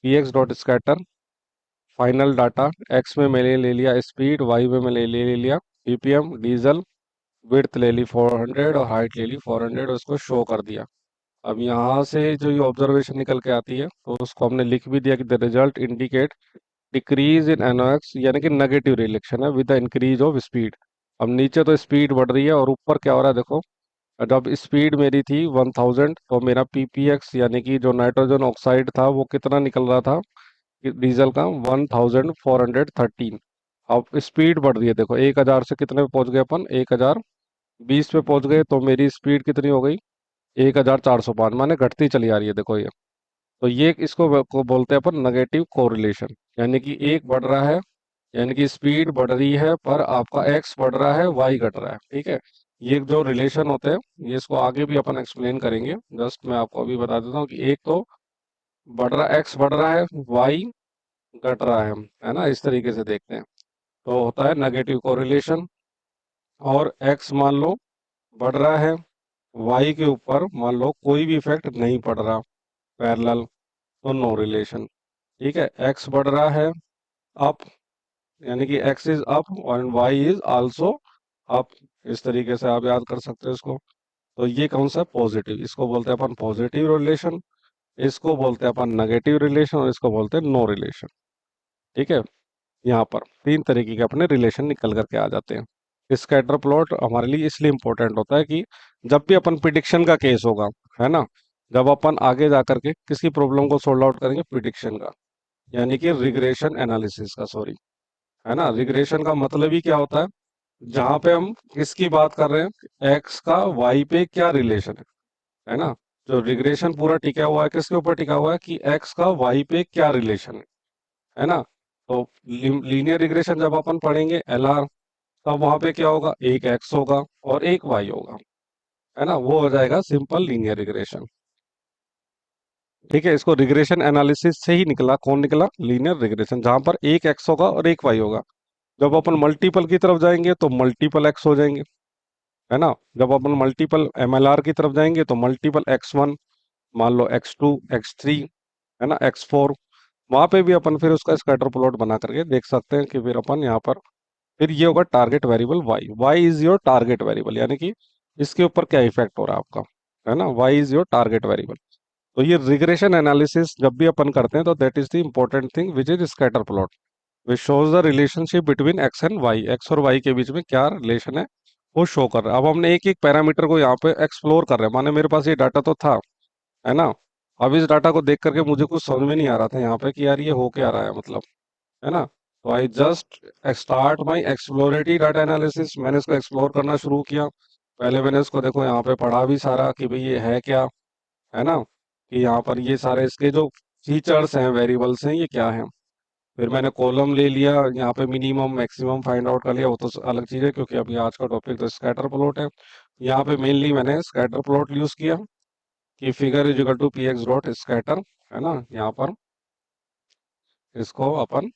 PX dot scatter, final data X में मैंने ले लिया स्पीड, वाई में मैंने ले लिया PPM डीजल, विड्थ ले ली 400 और हाइट ले ली 400, उसको शो कर दिया। अब यहाँ से जो ये ऑब्जर्वेशन निकल के आती है तो उसको हमने लिख भी दिया कि the result indicate decrease in NOx, यानी कि नेगेटिव रिलेक्शन है with the increase of speed. अब नीचे तो स्पीड बढ़ रही है और ऊपर क्या हो रहा है देखो, जब स्पीड मेरी थी 1000 तो मेरा PPX यानी कि जो नाइट्रोजन ऑक्साइड था वो कितना निकल रहा था, कि डीजल का 1413। अब स्पीड बढ़ रही है देखो, 1000 से कितने पे पहुंच गए अपन, 1020 पे पहुंच गए, तो मेरी स्पीड कितनी हो गई, 1405, माने घटती चली आ रही है देखो ये। तो ये इसको को बोलते हैं अपन नेगेटिव कोरिलेशन, यानी कि एक बढ़ रहा है, यानी कि स्पीड बढ़ रही है पर आपका एक्स बढ़ रहा है, वाई घट रहा है, ठीक है। ये जो रिलेशन होते हैं ये इसको आगे भी अपन एक्सप्लेन करेंगे, जस्ट मैं आपको अभी बता देता हूँ कि एक तो बढ़ रहा, एक्स बढ़ रहा है, वाई घट रहा है ना, इस तरीके से देखते हैं। तो होता है नेगेटिव कोरिलेशन। और एक्स मान लो बढ़ रहा है, वाई के ऊपर मान लो कोई भी इफेक्ट नहीं पड़ रहा, पैरेलल, तो नो रिलेशन। ठीक है, एक्स बढ़ रहा है अप, यानी कि एक्स इज अप और वाई इज आल्सो अप, इस तरीके से आप याद कर सकते हो इसको। तो ये कौन सा पॉजिटिव, इसको बोलते हैं अपन पॉजिटिव रिलेशन, इसको बोलते हैं अपन नेगेटिव रिलेशन, और इसको बोलते हैं नो रिलेशन। ठीक है, यहाँ पर तीन तरीके के अपने रिलेशन निकल करके आ जाते हैं। स्कैटर प्लॉट हमारे लिए इसलिए इंपॉर्टेंट होता है कि जब भी अपन प्रिडिक्शन का केस होगा, है ना, जब अपन आगे जा करके किसी प्रॉब्लम को सोल्व आउट करेंगे प्रिडिक्शन का, यानी कि रिग्रेशन एनालिसिस का, सॉरी, है ना, रिग्रेशन का मतलब ही क्या होता है, जहां पे हम किसकी बात कर रहे हैं, एक्स का वाई पे क्या रिलेशन है ना। जो रिग्रेशन पूरा टिका हुआ है किसके ऊपर टिका हुआ है, कि एक्स का वाई पे क्या रिलेशन है ना। तो लीनियर रिग्रेशन जब अपन पढ़ेंगे LR, तब वहां पे क्या होगा, एक एक्स होगा और एक वाई होगा, है ना, वो हो जाएगा सिंपल लीनियर रिग्रेशन। ठीक है, इसको रिग्रेशन एनालिसिस से ही निकला, कौन निकला, लीनियर रिग्रेशन, जहां पर एक एक्स होगा और एक वाई होगा। जब अपन मल्टीपल की तरफ जाएंगे तो मल्टीपल एक्स हो जाएंगे, है ना। जब अपन मल्टीपल MLR की तरफ जाएंगे तो मल्टीपल X1, मान लो X2 X3, है ना, x4। वहां पे भी अपन फिर उसका स्कैटर प्लॉट बना करके देख सकते हैं कि फिर अपन यहाँ पर फिर ये होगा target variable Y is your target variable, यानी कि इसके ऊपर क्या इफेक्ट हो रहा है आपका, है ना, Y is your target variable. तो ये रिग्रेशन एनालिसिस जब भी अपन करते हैं तो that is the important thing which is scatter plot, which shows the relationship between X and Y, X और वाई के बीच में क्या रिलेशन है वो शो कर रहा है। अब हमने एक एक पैरामीटर को यहाँ पे एक्सप्लोर कर रहे हैं, माने मेरे पास ये डाटा तो था, है ना। अब इस डाटा को देख करके मुझे कुछ समझ में नहीं आ रहा था यहाँ पे कि यार ये हो क्या रहा है, मतलब, है ना। तो I just start my exploratory data analysis, मैंने इसको एक्सप्लोर करना शुरू किया। पहले मैंने इसको देखो यहाँ पे पढ़ा भी सारा कि भाई ये है क्या, है ना, कि यहाँ पर ये सारे इसके जो फीचर्स हैं, वेरिएबल्स हैं, ये क्या है। फिर मैंने कॉलम ले लिया, यहाँ पे मिनिमम मैक्सिमम फाइंड आउट कर लिया, वो तो अलग चीज़ है क्योंकि अभी आज का टॉपिक तो स्कैटर प्लॉट है। यहाँ पे मेनली मैंने स्कैटर प्लॉट यूज किया कि figure is equal to P X dot scatter, है ना, यहाँ पर इसको अपन।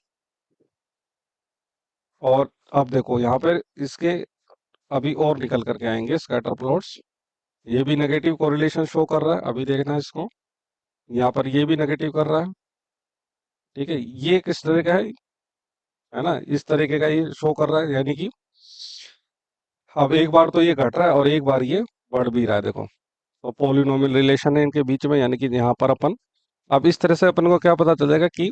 और अब देखो यहाँ पे इसके अभी और निकल करके आएंगे स्कैटर प्लॉट्स। ये भी नेगेटिव कोरिलेशन शो कर रहा है, अभी देखना है इसको, यहाँ पर ये भी नेगेटिव कर रहा है। ठीक है, ये किस तरह का है ना, इस तरीके का ये शो कर रहा है, यानी कि अब एक बार तो ये घट रहा है और एक बार ये बढ़ भी रहा है, देखो। तो पॉलिनोमियल रिलेशन है इनके बीच में, यानी कि यहाँ पर अपन अब इस तरह से अपन को क्या पता चल जाएगा कि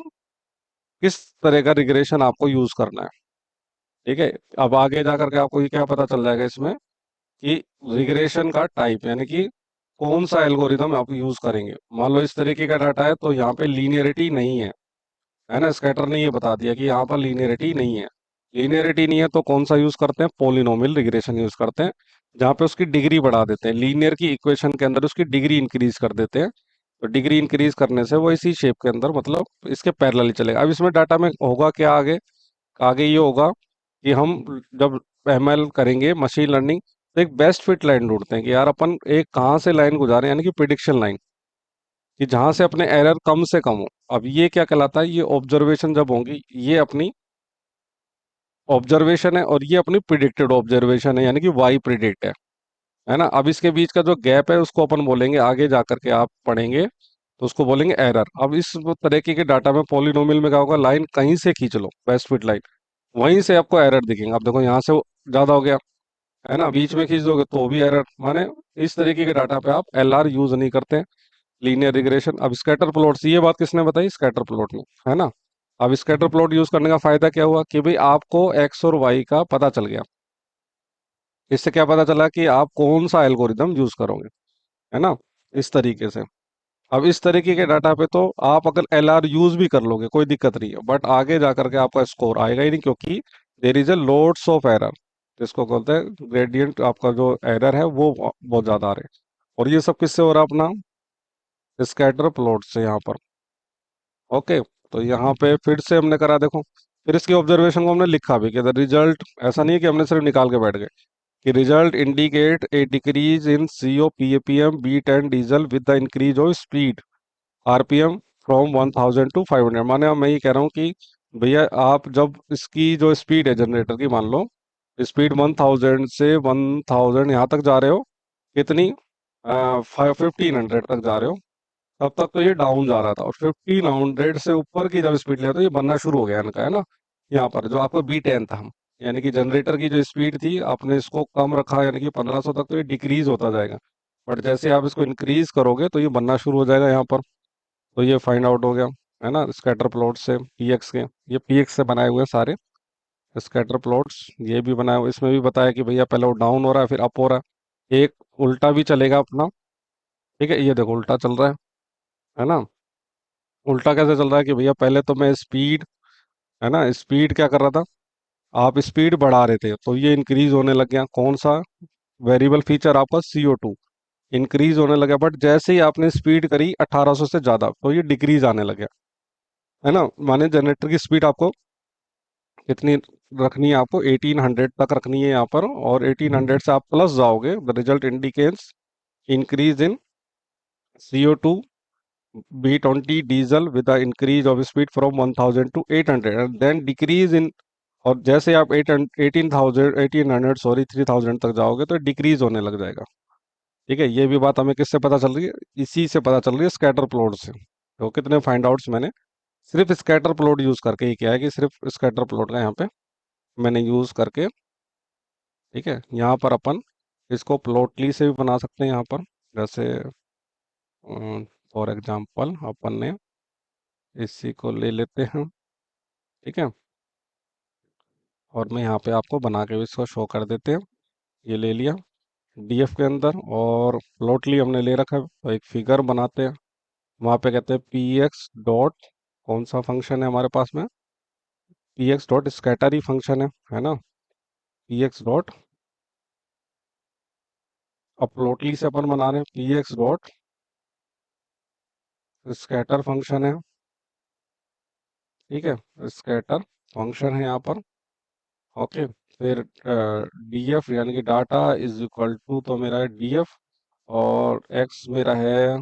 किस तरह का रिग्रेशन आपको यूज करना है। ठीक है, अब आगे जा करके आपको ये क्या पता चल जाएगा इसमें कि रिग्रेशन का टाइप, यानी कि कौन सा एल्गोरिदम आप यूज करेंगे। मान लो इस तरीके का डाटा है तो यहाँ पे लीनियरिटी नहीं है ना, स्कैटर ने ये बता दिया कि यहाँ पर लीनियरिटी नहीं है। लीनियरिटी नहीं है तो कौन सा यूज करते हैं, पॉलिनोमियल रिग्रेशन यूज करते हैं, जहाँ पे उसकी डिग्री बढ़ा देते हैं, लीनियर की इक्वेशन के अंदर उसकी डिग्री इंक्रीज कर देते हैं। तो डिग्री इंक्रीज करने से वो इसी शेप के अंदर, मतलब इसके पैरेलल चलेगा। अब इसमें डाटा में होगा क्या आगे, आगे ये होगा कि हम जब एमएल करेंगे मशीन लर्निंग तो एक बेस्ट फिट लाइन ढूंढते हैं कि यार अपन एक कहाँ से लाइन गुजारे, यानी कि प्रिडिक्शन लाइन, कि जहां से अपने एरर कम से कम हो। अब ये क्या कहलाता है, ये ऑब्जर्वेशन जब होंगी, ये अपनी ऑब्जर्वेशन है और ये अपनी प्रिडिक्टेड ऑब्जर्वेशन है, यानी कि वाई प्रिडिक्ट है ना। अब इसके बीच का जो गैप है उसको अपन बोलेंगे, आगे जा करके आप पढ़ेंगे तो उसको बोलेंगे एरर। अब इस तरीके के डाटा में पॉलिनोमियल में क्या होगा, लाइन कहीं से खींच लो बेस्ट फिट लाइन, वहीं से आपको एरर दिखेंगे। अब देखो यहाँ से वो ज्यादा हो गया, है ना, बीच में खींच दोगे तो भी एरर, माने इस तरीके के डाटा पे आप एलआर यूज नहीं करते, लीनियर रिग्रेशन। अब स्कैटर प्लॉट, ये बात किसने बताई, स्कैटर प्लॉट में, है ना। अब स्कैटर प्लॉट यूज करने का फायदा क्या हुआ कि भाई आपको एक्स और वाई का पता चल गया। इससे क्या पता चला कि आप कौन सा एल्गोरिदम यूज करोगे, है ना, इस तरीके से। अब इस तरीके के डाटा पे तो आप अगर एलआर यूज भी कर लोगे कोई दिक्कत नहीं है, बट आगे जा करके आपका स्कोर आएगा ही नहीं, क्योंकि there is a loads of error, जिसको कहते हैं ग्रेडियंट, आपका जो एरर है वो बहुत ज्यादा आ रहे हैं। और ये सब किससे हो रहा है, अपना स्कैटर प्लॉट से यहाँ पर। ओके, तो यहाँ पे फिर से हमने करा, देखो, फिर इसकी ऑब्जर्वेशन को हमने लिखा भी कि द रिजल्ट, ऐसा नहीं है कि हमने सिर्फ निकाल के बैठ गए, कि result indicate a decrease in CO PAPM beat and diesel with the increase of speed RPM from 1000 to 500। माने अब मैं ये कह रहा हूँ कि भैया आप जब इसकी जो स्पीड है जनरेटर की, मान लो स्पीड 1000 से 1000 यहाँ तक जा रहे हो, कितनी 1500 तक जा रहे हो, तब तक तो ये डाउन जा रहा था। और 1500 से ऊपर की जब स्पीड लिया तो ये बनना शुरू हो गया इनका, है ना। यहाँ पर जो आपको B10 था, यानी कि जनरेटर की जो स्पीड थी आपने इसको कम रखा, यानी कि 1500 तक, तो ये डिक्रीज होता जाएगा। बट जैसे आप इसको इंक्रीज करोगे तो ये बनना शुरू हो जाएगा यहाँ पर। तो ये फाइंड आउट हो गया, है ना, स्कैटर प्लॉट से पीएक्स के, ये पीएक्स से बनाए हुए हैं सारे स्कैटर प्लॉट्स। ये भी बनाया हुआ, इसमें भी बताया कि भैया पहले वो डाउन हो रहा है फिर अप हो रहा है, एक उल्टा भी चलेगा अपना। ठीक है, ये देखो उल्टा चल रहा है ना। उल्टा कैसे चल रहा है कि भैया पहले तो मैं स्पीड, है ना, स्पीड क्या कर रहा था, आप स्पीड बढ़ा रहे थे तो ये इंक्रीज होने लग गया, कौन सा वेरिएबल फीचर आपका CO2 इंक्रीज होने लगा। बट जैसे ही आपने स्पीड करी 1800 से ज्यादा तो ये डिक्रीज आने लगा, है ना। माने जनरेटर की स्पीड आपको कितनी रखनी है, आपको 1800 तक रखनी है यहाँ पर, और 1800 से आप प्लस जाओगे, the result indicates increase in CO2 B20 diesel with the increase of speed from 1000 to 800 and then decrease in, और जैसे आप 1800 सॉरी 3000 तक जाओगे तो डिक्रीज होने लग जाएगा। ठीक है, ये भी बात हमें किससे पता चल रही है, इसी से पता चल रही है, स्कैटर प्लॉट से, तो कितने फाइंड आउट्स मैंने सिर्फ स्कैटर प्लॉट यूज करके ही किया है, कि सिर्फ स्कैटर प्लॉट का यहाँ पे मैंने यूज करके। ठीक है, यहाँ पर अपन इसको प्लॉटली से भी बना सकते हैं यहाँ पर। जैसे फॉर एग्जांपल अपन ने इसी को ले लेते हैं। ठीक है, और मैं यहाँ पे आपको बना के भी इसको शो कर देते हैं। ये ले लिया डीएफ के अंदर, और प्लॉटली हमने ले रखा है, तो एक फिगर बनाते हैं। वहाँ पे कहते हैं पी एक्स डॉट, कौन सा फंक्शन है हमारे पास में, पी एक्स डॉट स्कैटर ही फंक्शन है ना। पी एक्स डॉट, अब प्लॉटली से अपन बना रहे हैं, P X dot scatter function है। ठीक है, स्कैटर फंक्शन है यहाँ पर। ओके, फिर डीएफ यानी कि डाटा इज इक्वल टू, तो मेरा है डीएफ, और एक्स मेरा है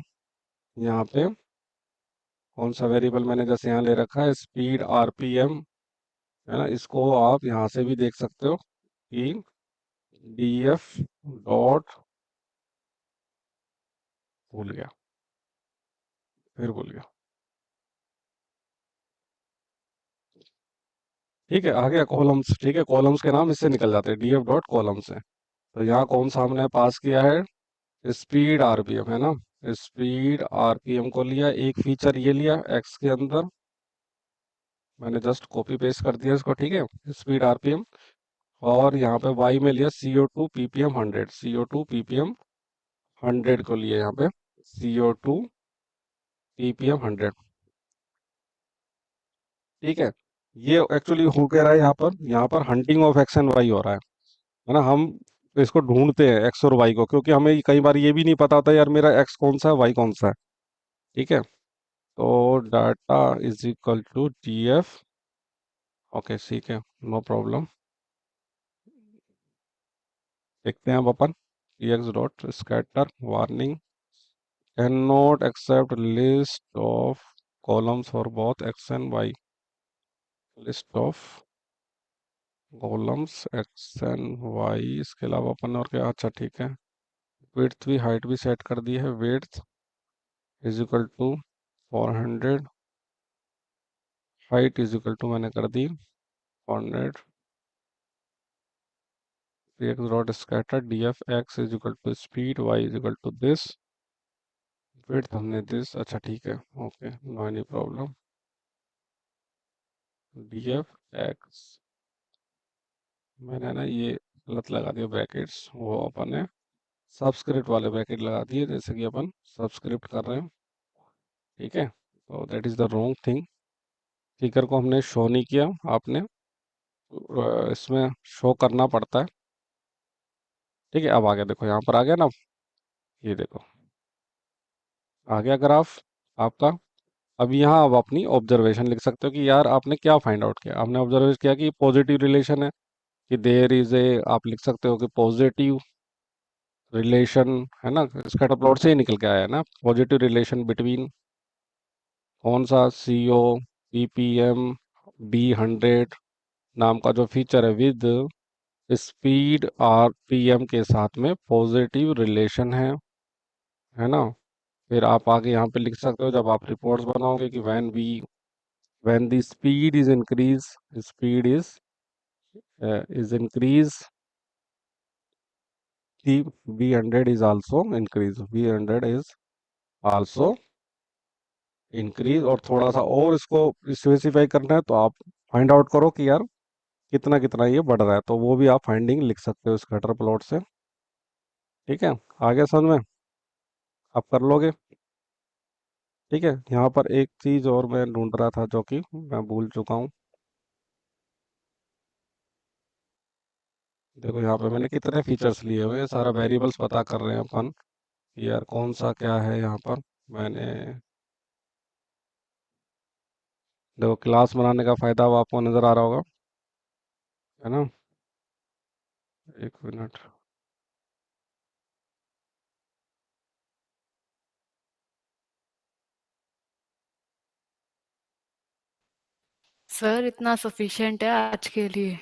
यहाँ पे, कौन सा वेरिएबल मैंने जैसे यहाँ ले रखा है, स्पीड आरपीएम, है ना। इसको आप यहाँ से भी देख सकते हो कि डीएफ डॉट, भूल गया, फिर भूल गया। ठीक है, आ गया कॉलम्स। ठीक है, कॉलम्स के नाम इससे निकल जाते हैं, डीएफ डॉट कॉलम से। तो यहाँ कौन सा हमने पास किया है, स्पीड आरपीएम, है ना। स्पीड आरपीएम को लिया, एक फीचर ये लिया एक्स के अंदर, मैंने जस्ट कॉपी पेस्ट कर दिया इसको। ठीक है, स्पीड आरपीएम, और यहाँ पे वाई में लिया CO2 ppm 100, CO2 ppm 100 को लिया यहाँ पे, CO2 ppm 100। ठीक है, ये एक्चुअली हो क्या रहा है यहाँ पर hunting of X and Y हो रहा है ना। हम इसको ढूंढते हैं एक्स और वाई को, क्योंकि हमें कई बार ये भी नहीं पता होता यार मेरा एक्स कौन सा है, वाई कौन सा है। ठीक है, तो data is equal to DF. Okay, ठीक है, नो प्रॉब्लम। देखते हैं अब अपन, X dot scatter warning, can not accept list of columns for both X and Y, list of columns X and Y. इसके अलावा अपन और क्या, अच्छा ठीक है, विड्थ भी हाइट भी सेट कर दी है, width is equal to 400, height is equal to मैंने कर दी 400, X dot scatter DF X is equal to speed, Y is equal to this, width हमने दिस, अच्छा ठीक है, okay, no any problem. DF X, मैंने ना ये गलत लगा दिया ब्रैकेट्स, वो अपन ने सबस्क्रिप्ट वाले ब्रैकेट लगा दिए, जैसे कि अपन सबस्क्रिप्ट कर रहे हैं। ठीक है, तो that is the wrong thing, figure को हमने शो नहीं किया, आपने इसमें शो करना पड़ता है। ठीक है, अब आ गया, देखो यहाँ पर आ गया ना, ये देखो आ गया ग्राफ आपका। अब यहाँ आप अपनी ऑब्जर्वेशन लिख सकते हो कि यार आपने क्या फाइंड आउट किया। आपने ऑब्जर्व किया कि पॉजिटिव रिलेशन है, कि देयर इज ए, आप लिख सकते हो कि पॉजिटिव रिलेशन, है ना। स्कैटर प्लॉट से ही निकल के आया है ना, पॉजिटिव रिलेशन बिटवीन कौन सा, CO PPM B100 नाम का जो फीचर है, विद स्पीड RPM के साथ में पॉजिटिव रिलेशन है ना। फिर आप आगे यहाँ पे लिख सकते हो, जब आप रिपोर्ट्स बनाओगे, कि when the speed is increase, speed is increase, the B100 is also increase, B100 is also increase। और थोड़ा सा और इसको स्पेसिफाई करना है, तो आप फाइंड आउट करो कि यार कितना कितना ये बढ़ रहा है, तो वो भी आप फाइंडिंग लिख सकते हो इस स्कैटर प्लॉट से। ठीक है, आगे समझ में आप कर लोगे। ठीक है, यहाँ पर एक चीज और मैं ढूंढ रहा था, जो कि मैं भूल चुका हूँ। देखो यहाँ पे मैंने कितने फीचर्स लिए हुए हैं, सारा वेरिएबल्स पता कर रहे हैं अपन कि यार कौन सा क्या है यहाँ पर। मैंने, देखो क्लास बनाने का फायदा अब आपको नजर आ रहा होगा, है ना। एक मिनट, सर इतना सफिशिएंट है आज के लिए।